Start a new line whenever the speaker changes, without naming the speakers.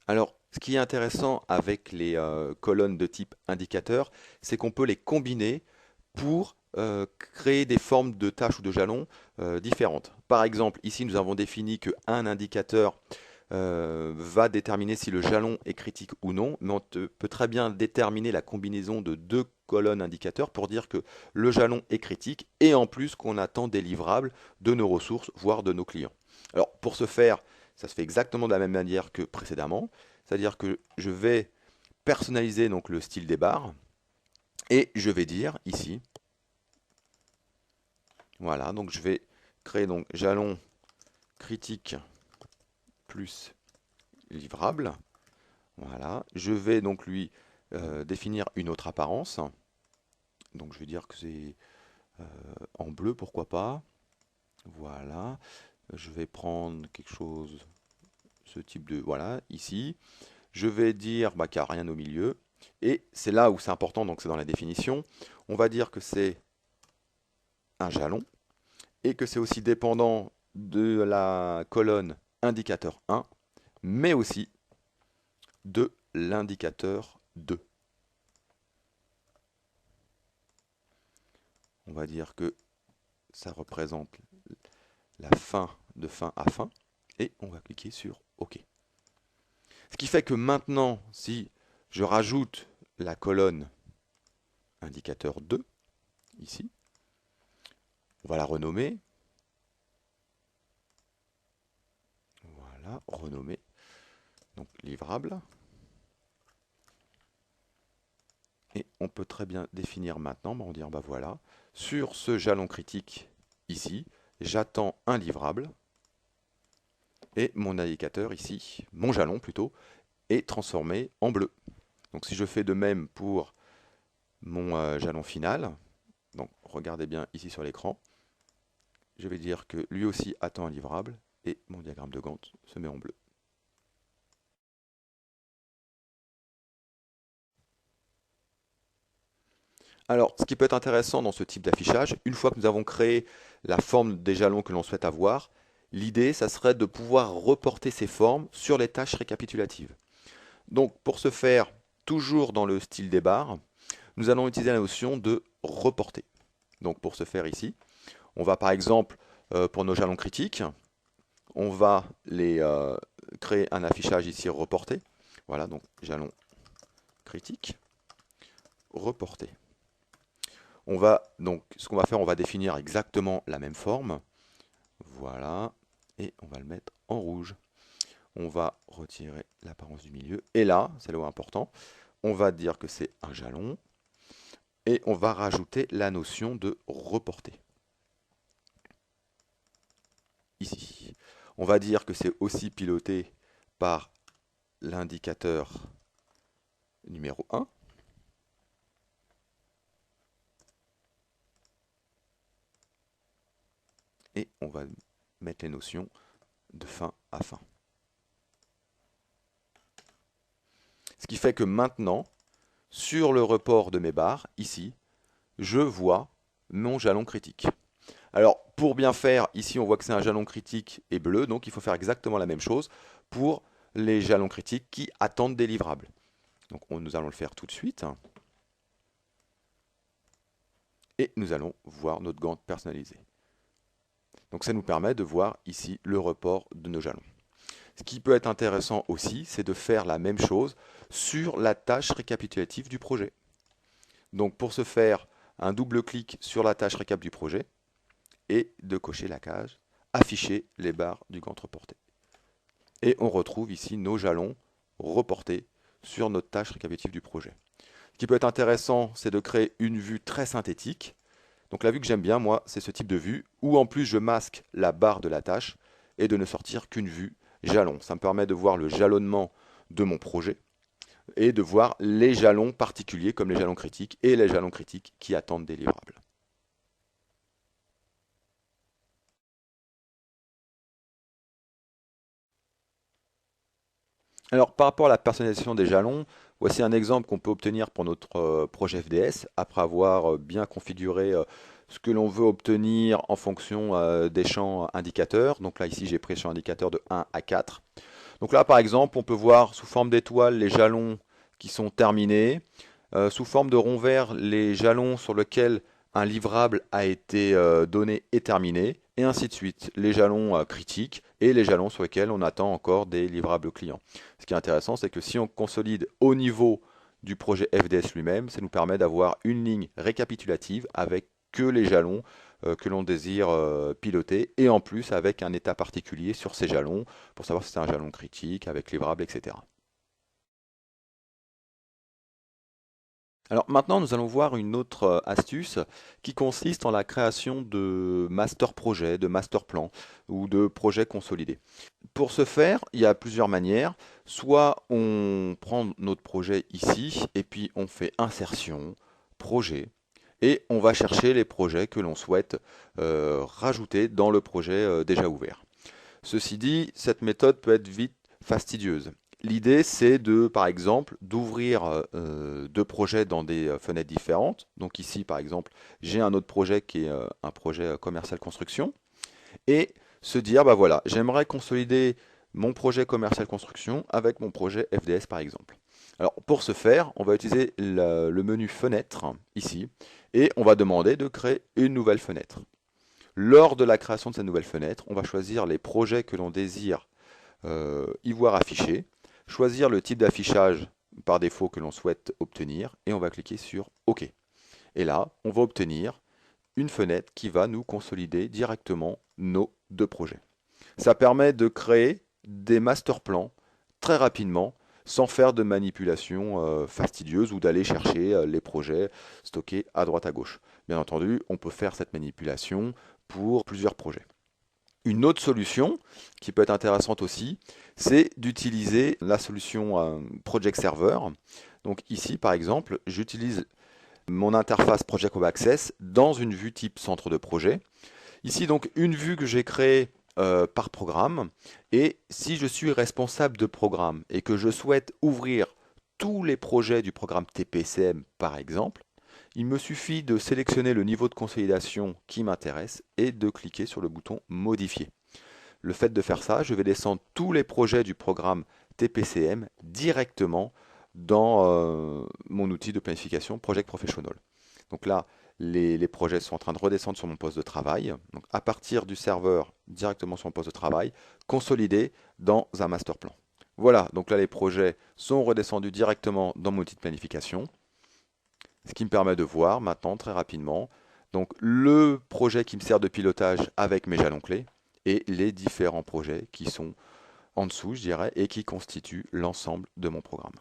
Alors, ce qui est intéressant avec les colonnes de type indicateur, c'est qu'on peut les combiner pour créer des formes de tâches ou de jalons différentes. Par exemple, ici, nous avons défini qu'un indicateur va déterminer si le jalon est critique ou non, mais peut très bien déterminer la combinaison de deux colonnes indicateurs pour dire que le jalon est critique et en plus qu'on attend des livrables de nos ressources, voire de nos clients. Alors, pour ce faire, ça se fait exactement de la même manière que précédemment, c'est-à-dire que je vais personnaliser donc le style des barres et je vais dire ici, voilà, donc je vais créer donc jalon critique plus livrable. Voilà, je vais donc lui définir une autre apparence. Donc je vais dire que c'est en bleu, pourquoi pas. Voilà, je vais prendre quelque chose, ce type de, voilà, ici. Je vais dire bah, qu'il n'y a rien au milieu. Et c'est là où c'est important, donc c'est dans la définition. On va dire que c'est un jalon et que c'est aussi dépendant de la colonne indicateur 1, mais aussi de l'indicateur 2. On va dire que ça représente la fin de fin à fin et on va cliquer sur OK. Ce qui fait que maintenant, si je rajoute la colonne indicateur 2, ici, on va la renommer. Voilà, renommer. Donc livrable. Et on peut très bien définir maintenant, on va dire bah voilà, sur ce jalon critique ici, j'attends un livrable et mon indicateur ici, mon jalon plutôt, est transformé en bleu. Donc si je fais de même pour mon jalon final, donc regardez bien ici sur l'écran, je vais dire que lui aussi attend un livrable et mon diagramme de Gantt se met en bleu. Alors, ce qui peut être intéressant dans ce type d'affichage, une fois que nous avons créé la forme des jalons que l'on souhaite avoir, l'idée, ça serait de pouvoir reporter ces formes sur les tâches récapitulatives. Donc, pour ce faire, toujours dans le style des barres, nous allons utiliser la notion de reporter. Donc, pour ce faire ici, on va par exemple, pour nos jalons critiques, on va les créer un affichage ici reporté. Voilà, donc jalon critique, reporté. On va donc, ce qu'on va faire, on va définir exactement la même forme. Voilà, et on va le mettre en rouge. On va retirer l'apparence du milieu. Et là, c'est le mot important, on va dire que c'est un jalon. Et on va rajouter la notion de reporter. Ici. On va dire que c'est aussi piloté par l'indicateur numéro 1. Et on va mettre les notions de fin à fin. Ce qui fait que maintenant, sur le report de mes barres, ici, je vois mon jalon critique. Alors, pour bien faire, ici, on voit que c'est un jalon critique et bleu, donc il faut faire exactement la même chose pour les jalons critiques qui attendent des livrables. Donc, nous allons le faire tout de suite. Et nous allons voir notre Gantt personnalisé. Donc, ça nous permet de voir ici le report de nos jalons. Ce qui peut être intéressant aussi, c'est de faire la même chose sur la tâche récapitulative du projet. Donc, pour ce faire, un double clic sur la tâche récap du projet et de cocher la case afficher les barres du Gantt reporté. Et on retrouve ici nos jalons reportés sur notre tâche récapitulative du projet. Ce qui peut être intéressant, c'est de créer une vue très synthétique. Donc la vue que j'aime bien, moi, c'est ce type de vue, où en plus je masque la barre de la tâche et de ne sortir qu'une vue jalon. Ça me permet de voir le jalonnement de mon projet et de voir les jalons particuliers comme les jalons critiques et les jalons critiques qui attendent des livrables. Alors, par rapport à la personnalisation des jalons, voici un exemple qu'on peut obtenir pour notre projet FDS après avoir bien configuré ce que l'on veut obtenir en fonction des champs indicateurs. Donc là, ici, j'ai pris sur indicateur de 1 à 4. Donc là, par exemple, on peut voir sous forme d'étoile les jalons qui sont terminés, sous forme de rond vert les jalons sur lesquels un livrable a été donné et terminé, et ainsi de suite, les jalons critiques et les jalons sur lesquels on attend encore des livrables clients. Ce qui est intéressant, c'est que si on consolide au niveau du projet FDS lui-même, ça nous permet d'avoir une ligne récapitulative avec que les jalons que l'on désire piloter, et en plus avec un état particulier sur ces jalons, pour savoir si c'est un jalon critique, avec livrable, etc. Alors maintenant, nous allons voir une autre astuce qui consiste en la création de master projets, de master plans ou de projets consolidés. Pour ce faire, il y a plusieurs manières. Soit on prend notre projet ici et puis on fait insertion, projet, et on va chercher les projets que l'on souhaite rajouter dans le projet déjà ouvert. Ceci dit, cette méthode peut être vite fastidieuse. L'idée, c'est de, par exemple, d'ouvrir deux projets dans des fenêtres différentes. Donc ici, par exemple, j'ai un autre projet qui est un projet commercial construction. Et se dire, bah voilà, j'aimerais consolider mon projet commercial construction avec mon projet FDS, par exemple. Alors, pour ce faire, on va utiliser le menu fenêtre, ici, et on va demander de créer une nouvelle fenêtre. Lors de la création de cette nouvelle fenêtre, on va choisir les projets que l'on désire y voir affichés, choisir le type d'affichage par défaut que l'on souhaite obtenir, et on va cliquer sur OK. Et là, on va obtenir une fenêtre qui va nous consolider directement nos deux projets. Ça permet de créer des master plans très rapidement, sans faire de manipulation fastidieuse ou d'aller chercher les projets stockés à droite à gauche. Bien entendu, on peut faire cette manipulation pour plusieurs projets. Une autre solution qui peut être intéressante aussi, c'est d'utiliser la solution Project Server. Donc ici, par exemple, j'utilise mon interface Project Web Access dans une vue type centre de projet. Ici, donc, une vue que j'ai créée par programme. Et si je suis responsable de programme et que je souhaite ouvrir tous les projets du programme TPCM, par exemple, il me suffit de sélectionner le niveau de consolidation qui m'intéresse et de cliquer sur le bouton Modifier. Le fait de faire ça, je vais descendre tous les projets du programme TPCM directement dans mon outil de planification Project Professional. Donc là, les projets sont en train de redescendre sur mon poste de travail. Donc à partir du serveur, directement sur mon poste de travail, consolidé dans un master plan. Voilà, donc là les projets sont redescendus directement dans mon outil de planification. Ce qui me permet de voir maintenant très rapidement donc, le projet qui me sert de pilotage avec mes jalons clés et les différents projets qui sont en dessous, je dirais, et qui constituent l'ensemble de mon programme.